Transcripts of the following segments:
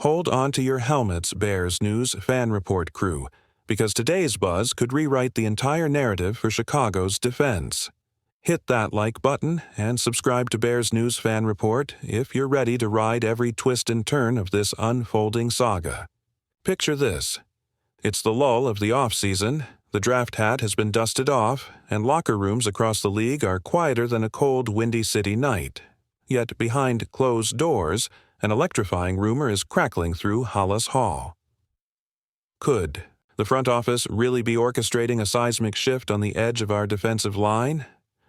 Hold on to your helmets, Bears News Fan Report crew, because today's buzz could rewrite the entire narrative for Chicago's defense. Hit that like button and subscribe to Bears News Fan Report if you're ready to ride every twist and turn of this unfolding saga. Picture this. It's the lull of the offseason, the draft hat has been dusted off, and locker rooms across the league are quieter than a cold, windy city night. Yet behind closed doors, an electrifying rumor is crackling through Hollis Hall. Could the front office really be orchestrating a seismic shift on the edge of our defensive line?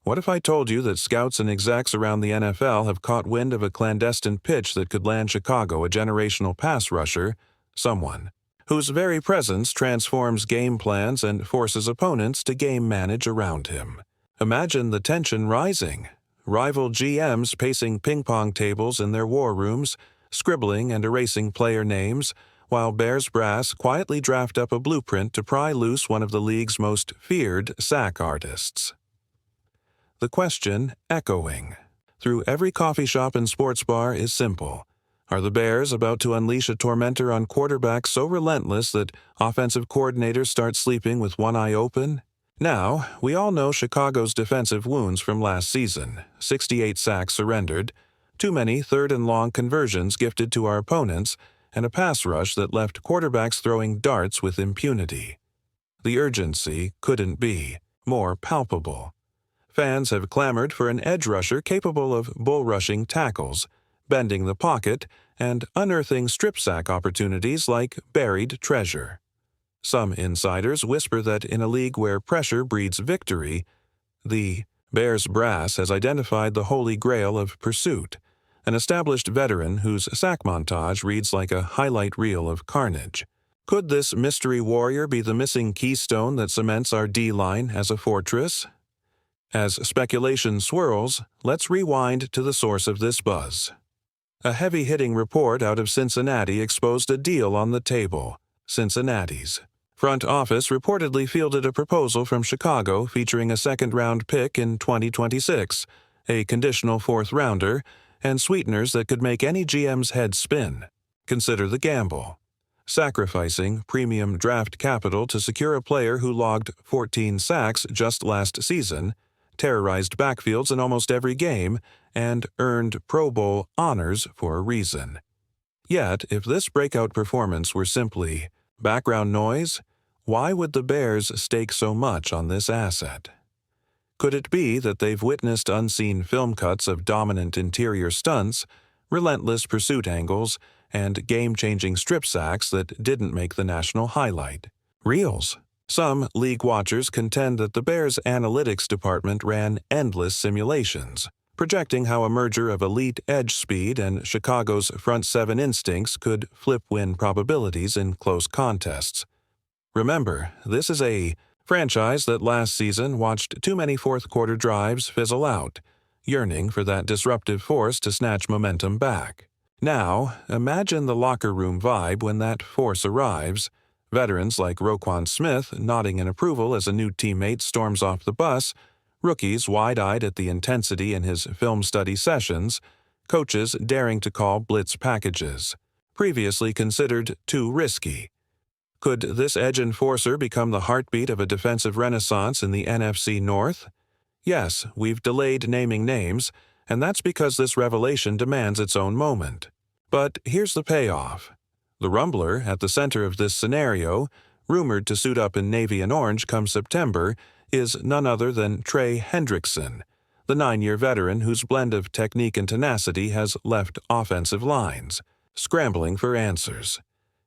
What if I told you that scouts and execs around the NFL have caught wind of a clandestine pitch that could land Chicago a generational pass rusher, someone whose very presence transforms game plans and forces opponents to game manage around him? Imagine the tension rising. Rival GMs pacing ping-pong tables in their war rooms, scribbling and erasing player names, while Bears brass quietly draft up a blueprint to pry loose one of the league's most feared sack artists. The question, echoing through every coffee shop and sports bar, is simple. Are the Bears about to unleash a tormentor on quarterbacks so relentless that offensive coordinators start sleeping with one eye open? Now, we all know Chicago's defensive wounds from last season: 68 sacks surrendered, too many third-and-long conversions gifted to our opponents, and a pass rush that left quarterbacks throwing darts with impunity. The urgency couldn't be more palpable. Fans have clamored for an edge rusher capable of bull-rushing tackles, bending the pocket, and unearthing strip sack opportunities like buried treasure. Some insiders whisper that in a league where pressure breeds victory, the Bears brass has identified the holy grail of pursuit, an established veteran whose sack montage reads like a highlight reel of carnage. Could this mystery warrior be the missing keystone that cements our D-line as a fortress? As speculation swirls, let's rewind to the source of this buzz. A heavy-hitting report out of Cincinnati exposed a deal on the table: Cincinnati's front office reportedly fielded a proposal from Chicago featuring a second-round pick in 2026, a conditional fourth-rounder, and sweeteners that could make any GM's head spin. Consider the gamble. Sacrificing premium draft capital to secure a player who logged 14 sacks just last season, terrorized backfields in almost every game, and earned Pro Bowl honors for a reason. Yet, if this breakout performance were simply background noise, why would the Bears stake so much on this asset? Could it be that they've witnessed unseen film cuts of dominant interior stunts, relentless pursuit angles, and game-changing strip sacks that didn't make the national highlight? Reels. Some league watchers contend that the Bears' analytics department ran endless simulations, projecting how a merger of elite edge speed and Chicago's front seven instincts could flip win probabilities in close contests. Remember, this is a franchise that last season watched too many fourth-quarter drives fizzle out, yearning for that disruptive force to snatch momentum back. Now, imagine the locker room vibe when that force arrives. Veterans like Roquan Smith nodding in approval as a new teammate storms off the bus, rookies wide-eyed at the intensity in his film study sessions, coaches daring to call blitz packages, previously considered too risky. Could this edge enforcer become the heartbeat of a defensive renaissance in the NFC North? Yes, we've delayed naming names, and that's because this revelation demands its own moment. But here's the payoff. The rumbler at the center of this scenario, rumored to suit up in navy and orange come September, is none other than Trey Hendrickson, the 9-year veteran whose blend of technique and tenacity has left offensive lines scrambling for answers.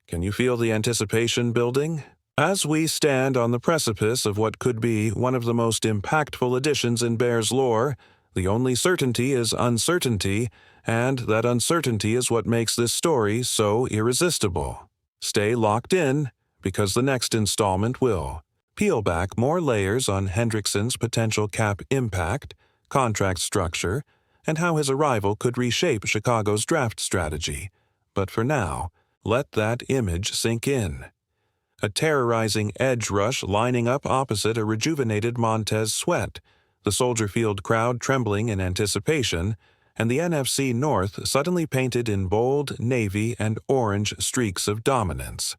Can you feel the anticipation building? As we stand on the precipice of what could be one of the most impactful additions in Bears lore, the only certainty is uncertainty, and that uncertainty is what makes this story so irresistible. Stay locked in, because the next installment will peel back more layers on Hendrickson's potential cap impact, contract structure, and how his arrival could reshape Chicago's draft strategy. But for now, let that image sink in. A terrorizing edge rush lining up opposite a rejuvenated Montez Sweat, the Soldier Field crowd trembling in anticipation, and the NFC North suddenly painted in bold navy and orange streaks of dominance.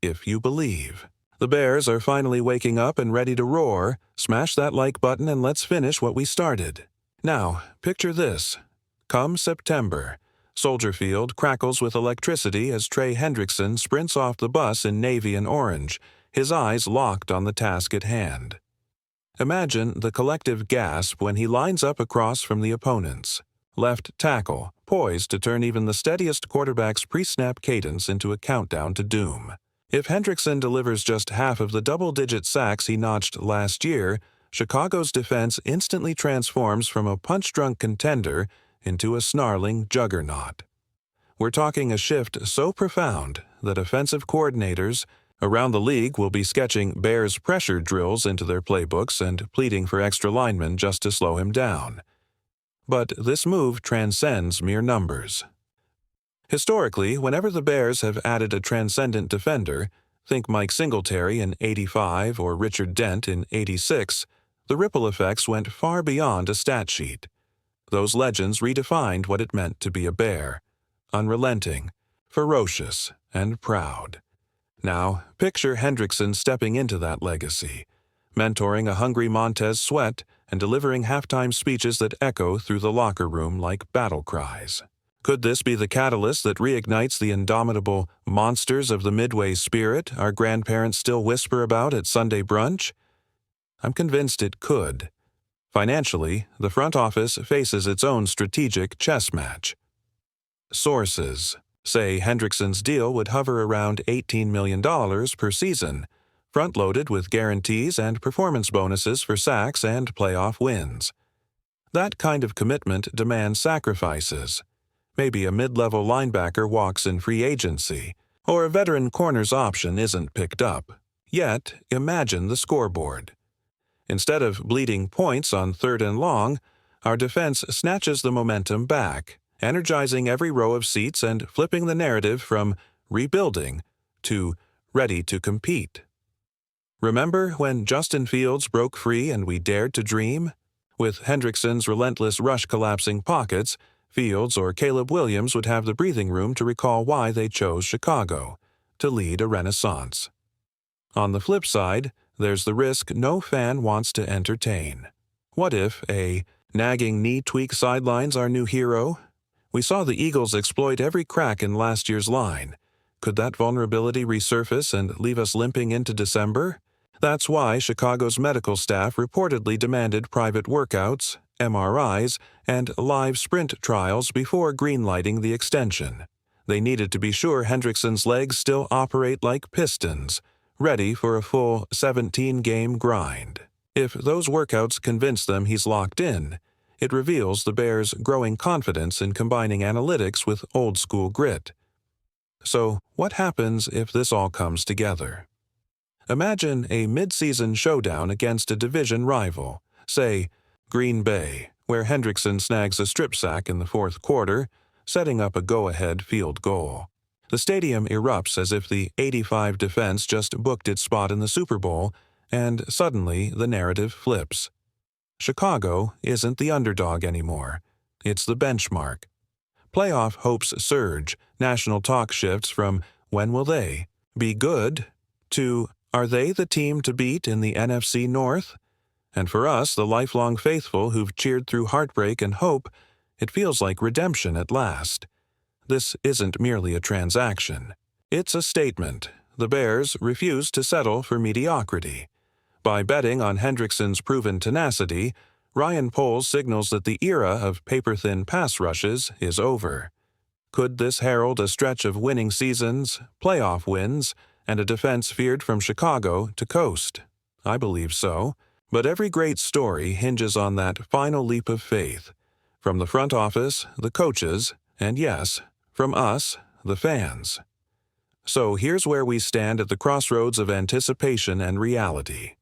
If you believe. The Bears are finally waking up and ready to roar. Smash that like button and let's finish what we started. Now, picture this. Come September, Soldier Field crackles with electricity as Trey Hendrickson sprints off the bus in navy and orange, his eyes locked on the task at hand. Imagine the collective gasp when he lines up across from the opponents. Left tackle, poised to turn even the steadiest quarterback's pre-snap cadence into a countdown to doom. If Hendrickson delivers just half of the double-digit sacks he notched last year, Chicago's defense instantly transforms from a punch-drunk contender into a snarling juggernaut. We're talking a shift so profound that offensive coordinators around the league will be sketching Bears pressure drills into their playbooks and pleading for extra linemen just to slow him down. But this move transcends mere numbers. Historically, whenever the Bears have added a transcendent defender, think Mike Singletary in '85 or Richard Dent in '86, the ripple effects went far beyond a stat sheet. Those legends redefined what it meant to be a Bear: unrelenting, ferocious, and proud. Now, picture Hendrickson stepping into that legacy, mentoring a hungry Montez Sweat and delivering halftime speeches that echo through the locker room like battle cries. Could this be the catalyst that reignites the indomitable monsters of the Midway spirit our grandparents still whisper about at Sunday brunch? I'm convinced it could. Financially, the front office faces its own strategic chess match. Sources say Hendrickson's deal would hover around $18 million per season, front-loaded with guarantees and performance bonuses for sacks and playoff wins. That kind of commitment demands sacrifices. Maybe a mid-level linebacker walks in free agency, or a veteran corner's option isn't picked up. Yet, imagine the scoreboard. Instead of bleeding points on 3rd and long, our defense snatches the momentum back, energizing every row of seats and flipping the narrative from rebuilding to ready to compete. Remember when Justin Fields broke free and we dared to dream? With Hendrickson's relentless rush collapsing pockets, Fields or Caleb Williams would have the breathing room to recall why they chose Chicago, to lead a renaissance. On the flip side, there's the risk no fan wants to entertain. What if a nagging knee tweak sidelines our new hero? We saw the Eagles exploit every crack in last year's line. Could that vulnerability resurface and leave us limping into December? That's why Chicago's medical staff reportedly demanded private workouts, MRIs, and live sprint trials before greenlighting the extension. They needed to be sure Hendrickson's legs still operate like pistons, ready for a full 17-game grind. If those workouts convince them he's locked in, it reveals the Bears' growing confidence in combining analytics with old-school grit. So, what happens if this all comes together? Imagine a mid-season showdown against a division rival, say, Green Bay, where Hendrickson snags a strip sack in the 4th quarter, setting up a go-ahead field goal. The stadium erupts as if the '85 defense just booked its spot in the Super Bowl, and suddenly the narrative flips. Chicago isn't the underdog anymore. It's the benchmark. Playoff hopes surge, national talk shifts from when will they be good to are they the team to beat in the NFC North? And for us, the lifelong faithful who've cheered through heartbreak and hope, it feels like redemption at last. This isn't merely a transaction. It's a statement. The Bears refuse to settle for mediocrity. By betting on Hendrickson's proven tenacity, Ryan Poles signals that the era of paper-thin pass rushes is over. Could this herald a stretch of winning seasons, playoff wins, and a defense feared from Chicago to coast? I believe so. But every great story hinges on that final leap of faith. From the front office, the coaches, and yes, from us, the fans. So here's where we stand at the crossroads of anticipation and reality.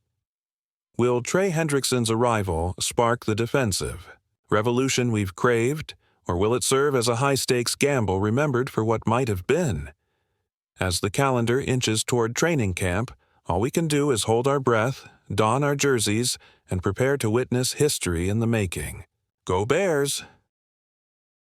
Will Trey Hendrickson's arrival spark the defensive revolution we've craved, or will it serve as a high-stakes gamble remembered for what might have been? As the calendar inches toward training camp, all we can do is hold our breath, don our jerseys, and prepare to witness history in the making. Go Bears!